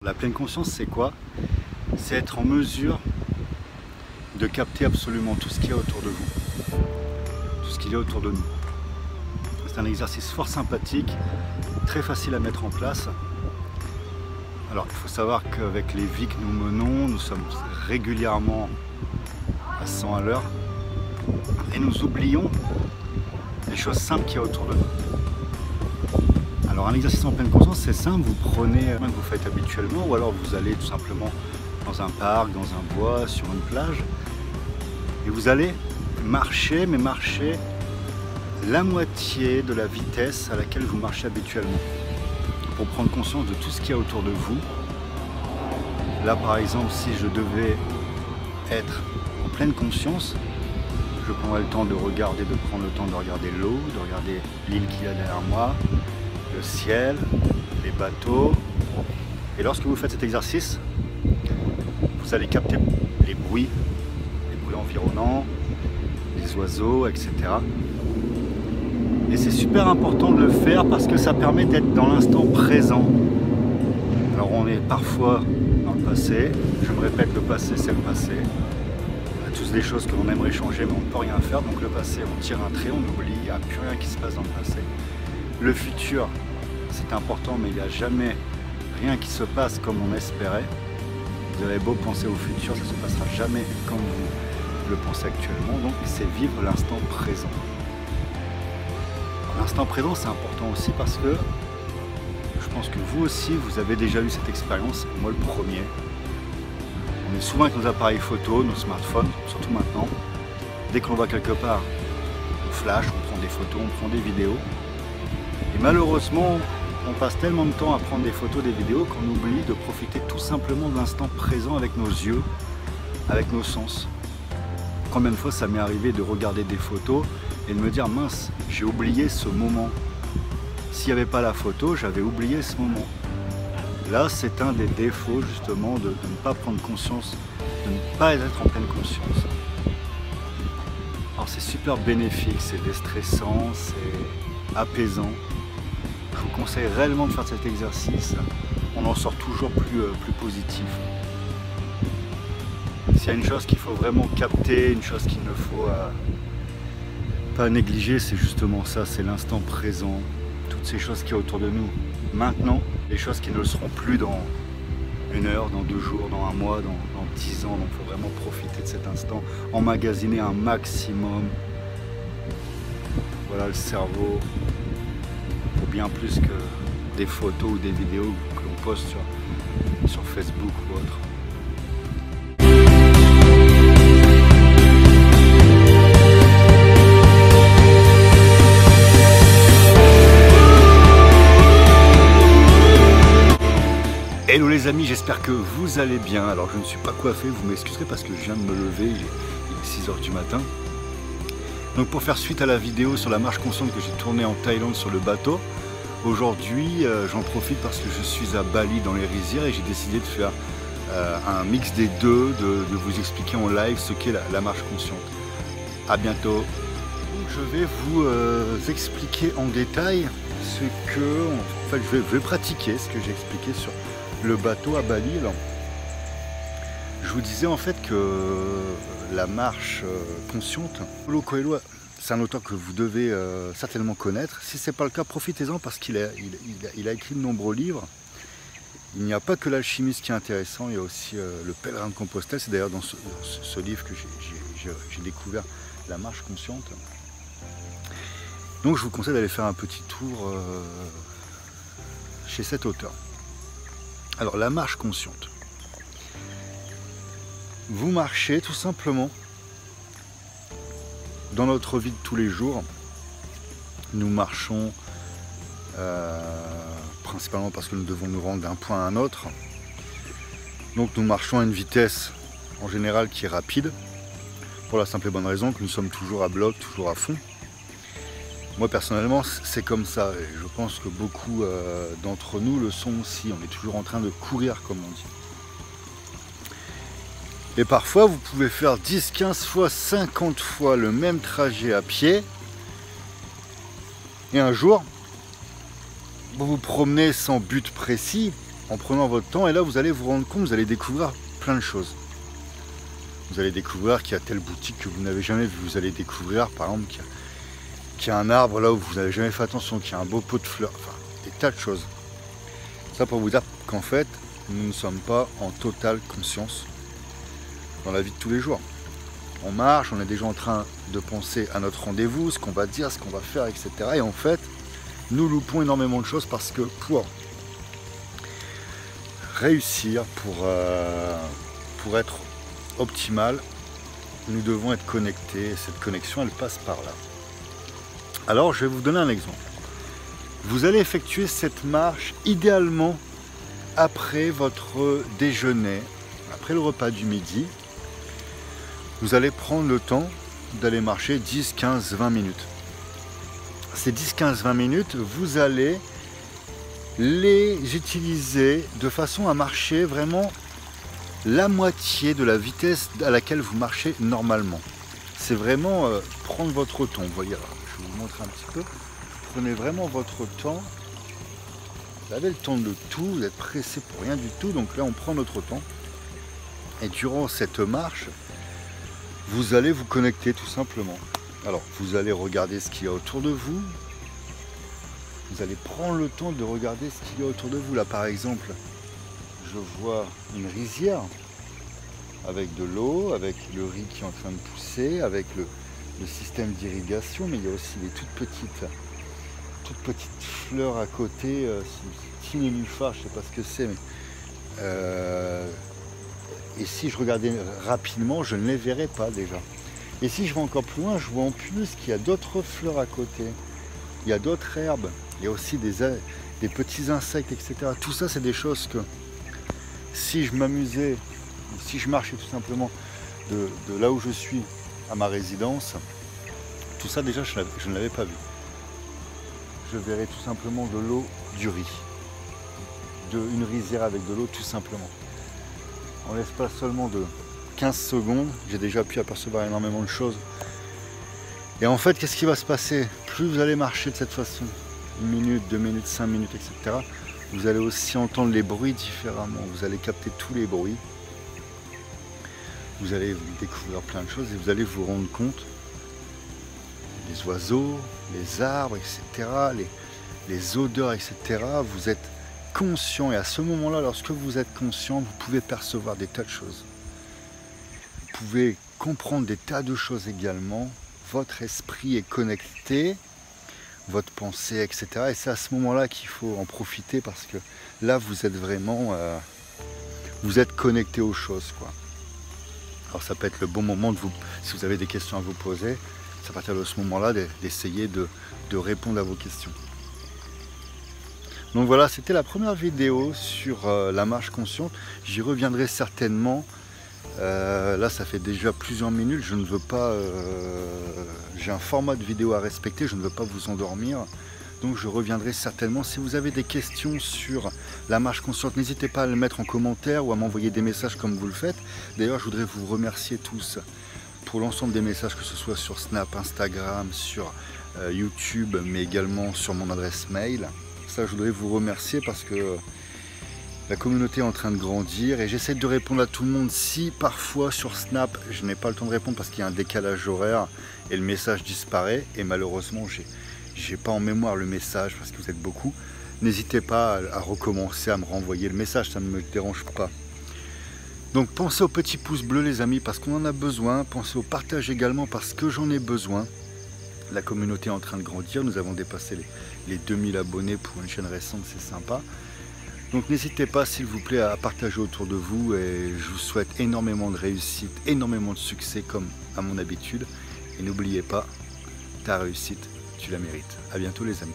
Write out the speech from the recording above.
La pleine conscience, c'est quoi? C'est être en mesure de capter absolument tout ce qu'il y a autour de vous, tout ce qu'il y a autour de nous. C'est un exercice fort sympathique, très facile à mettre en place. Alors il faut savoir qu'avec les vies que nous menons, nous sommes régulièrement à 100 à l'heure et nous oublions les choses simples qu'il y a autour de nous. Alors un exercice en pleine conscience, c'est simple, vous prenez ce que vous faites habituellement ou alors vous allez tout simplement dans un parc, dans un bois, sur une plage et vous allez marcher, mais marcher la moitié de la vitesse à laquelle vous marchez habituellement pour prendre conscience de tout ce qu'il y a autour de vous. Là par exemple, si je devais être en pleine conscience, je prendrais le temps de prendre le temps de regarder l'eau, de regarder l'île qu'il y a derrière moi, le ciel, les bateaux. Et lorsque vous faites cet exercice, vous allez capter les bruits environnants, les oiseaux, etc. Et c'est super important de le faire parce que ça permet d'être dans l'instant présent. Alors on est parfois dans le passé, je me répète, le passé c'est le passé. On a tous des choses que l'on aimerait changer mais on ne peut rien faire, donc le passé on tire un trait, on oublie, il n'y a plus rien qui se passe dans le passé. Le futur, c'est important, mais il n'y a jamais rien qui se passe comme on espérait. Vous avez beau penser au futur, ça ne se passera jamais comme vous le pensez actuellement. Donc c'est vivre l'instant présent. L'instant présent, c'est important aussi parce que je pense que vous aussi, vous avez déjà eu cette expérience, moi le premier. On est souvent avec nos appareils photo, nos smartphones, surtout maintenant. Dès qu'on va quelque part, on flash, on prend des photos, on prend des vidéos. Et malheureusement, on passe tellement de temps à prendre des photos, des vidéos, qu'on oublie de profiter tout simplement de l'instant présent avec nos yeux, avec nos sens. Combien de fois ça m'est arrivé de regarder des photos et de me dire mince, j'ai oublié ce moment. S'il n'y avait pas la photo, j'avais oublié ce moment. Là, c'est un des défauts justement de ne pas prendre conscience, de ne pas être en pleine conscience. Alors c'est super bénéfique, c'est déstressant, c'est apaisant. Je vous conseille réellement de faire cet exercice. On en sort toujours plus positif. S'il y a une chose qu'il faut vraiment capter, une chose qu'il ne faut pas négliger, c'est justement ça, c'est l'instant présent. Toutes ces choses qu'il y a autour de nous maintenant, les choses qui ne le seront plus dans 1 heure, dans 2 jours, dans 1 mois, dans 10 ans. Donc il faut vraiment profiter de cet instant, emmagasiner un maximum. Voilà, le cerveau vaut bien plus que des photos ou des vidéos que l'on poste sur Facebook ou autre. Hello les amis, j'espère que vous allez bien. Alors je ne suis pas coiffé, vous m'excuserez parce que je viens de me lever, il est 6 h du matin. Donc pour faire suite à la vidéo sur la marche consciente que j'ai tournée en Thaïlande sur le bateau, aujourd'hui j'en profite parce que je suis à Bali dans les rizières et j'ai décidé de faire un mix des deux, de vous expliquer en live ce qu'est la marche consciente. A bientôt. Donc je vais vous expliquer en détail ce que, en fait je vais pratiquer ce que j'ai expliqué sur le bateau à Bali. Alors, je vous disais en fait que la marche consciente, Paulo Coelho, c'est un auteur que vous devez certainement connaître. Si ce n'est pas le cas, profitez-en parce qu'il a écrit de nombreux livres. Il n'y a pas que l'alchimiste qui est intéressant, il y a aussi le pèlerin de Compostelle. C'est d'ailleurs dans ce livre que j'ai découvert la marche consciente. Donc je vous conseille d'aller faire un petit tour chez cet auteur. Alors la marche consciente. Vous marchez tout simplement dans notre vie de tous les jours. Nous marchons principalement parce que nous devons nous rendre d'un point à un autre. Donc nous marchons à une vitesse en général qui est rapide, pour la simple et bonne raison que nous sommes toujours à bloc, toujours à fond. Moi personnellement c'est comme ça et je pense que beaucoup d'entre nous le sont aussi. On est toujours en train de courir comme on dit. Et parfois vous pouvez faire 10, 15 fois, 50 fois le même trajet à pied. Et un jour, vous vous promenez sans but précis en prenant votre temps, et là vous allez vous rendre compte, vous allez découvrir plein de choses. Vous allez découvrir qu'il y a telle boutique que vous n'avez jamais vue. Vous allez découvrir par exemple qu'il y a un arbre là où vous n'avez jamais fait attention, qu'il y a un beau pot de fleurs, enfin des tas de choses. Ça pour vous dire qu'en fait, nous ne sommes pas en totale conscience dans la vie de tous les jours. On marche, on est déjà en train de penser à notre rendez-vous, ce qu'on va dire, ce qu'on va faire, etc. Et en fait, nous loupons énormément de choses parce que pour réussir, pour être optimal, nous devons être connectés. Et cette connexion, elle passe par là. Alors, je vais vous donner un exemple. Vous allez effectuer cette marche idéalement après votre déjeuner, après le repas du midi. Vous allez prendre le temps d'aller marcher 10, 15, 20 minutes. Ces 10, 15, 20 minutes, vous allez les utiliser de façon à marcher vraiment la moitié de la vitesse à laquelle vous marchez normalement. C'est vraiment prendre votre temps. Vous voyez, alors, je vais vous montrer un petit peu. Prenez vraiment votre temps. Vous avez le temps de tout, vous êtes pressé pour rien du tout. Donc là, on prend notre temps. Et durant cette marche, vous allez vous connecter tout simplement. Alors, vous allez regarder ce qu'il y a autour de vous. Vous allez prendre le temps de regarder ce qu'il y a autour de vous. Là, par exemple, je vois une rizière avec de l'eau, avec le riz qui est en train de pousser, avec le système d'irrigation, mais il y a aussi des toutes petites fleurs à côté. C'est une nénuphar, je ne sais pas ce que c'est, mais et si je regardais rapidement, je ne les verrais pas déjà. Et si je vais encore plus loin, je vois en plus qu'il y a d'autres fleurs à côté. Il y a d'autres herbes. Il y a aussi des petits insectes, etc. Tout ça, c'est des choses que si je m'amusais, si je marchais tout simplement de là où je suis à ma résidence, tout ça déjà, je ne l'avais pas vu. Je verrais tout simplement de l'eau, du riz. Une rizière avec de l'eau, tout simplement. En l'espace seulement de 15 secondes, j'ai déjà pu apercevoir énormément de choses. Et en fait, qu'est-ce qui va se passer? Plus vous allez marcher de cette façon, 1 minute, 2 minutes, 5 minutes, etc., vous allez aussi entendre les bruits différemment. Vous allez capter tous les bruits. Vous allez découvrir plein de choses et vous allez vous rendre compte des oiseaux, les arbres, etc., les odeurs, etc. Vous êtes conscient, et à ce moment-là, lorsque vous êtes conscient, vous pouvez percevoir des tas de choses. Vous pouvez comprendre des tas de choses également. Votre esprit est connecté, votre pensée, etc. Et c'est à ce moment-là qu'il faut en profiter parce que là, vous êtes vraiment, vous êtes connecté aux choses, quoi. Alors ça peut être le bon moment de vous, si vous avez des questions à vous poser, c'est à partir de ce moment-là d'essayer de répondre à vos questions. Donc voilà, c'était la première vidéo sur la marche consciente. J'y reviendrai certainement. Là, ça fait déjà plusieurs minutes. Je ne veux pas. J'ai un format de vidéo à respecter. Je ne veux pas vous endormir. Donc, je reviendrai certainement. Si vous avez des questions sur la marche consciente, n'hésitez pas à le mettre en commentaire ou à m'envoyer des messages comme vous le faites. D'ailleurs, je voudrais vous remercier tous pour l'ensemble des messages, que ce soit sur Snap, Instagram, sur YouTube, mais également sur mon adresse mail. Ça, je voudrais vous remercier parce que la communauté est en train de grandir et j'essaie de répondre à tout le monde. Si parfois sur Snap, je n'ai pas le temps de répondre parce qu'il y a un décalage horaire et le message disparaît et malheureusement, j'ai pas en mémoire le message parce que vous êtes beaucoup, n'hésitez pas à recommencer à me renvoyer le message, ça ne me dérange pas. Donc pensez au petit pouce bleu les amis parce qu'on en a besoin, pensez au partage également parce que j'en ai besoin. La communauté est en train de grandir, nous avons dépassé les 2000 abonnés pour une chaîne récente, c'est sympa. Donc n'hésitez pas s'il vous plaît à partager autour de vous et je vous souhaite énormément de réussite, énormément de succès comme à mon habitude. Et n'oubliez pas, ta réussite, tu la mérites. À bientôt les amis.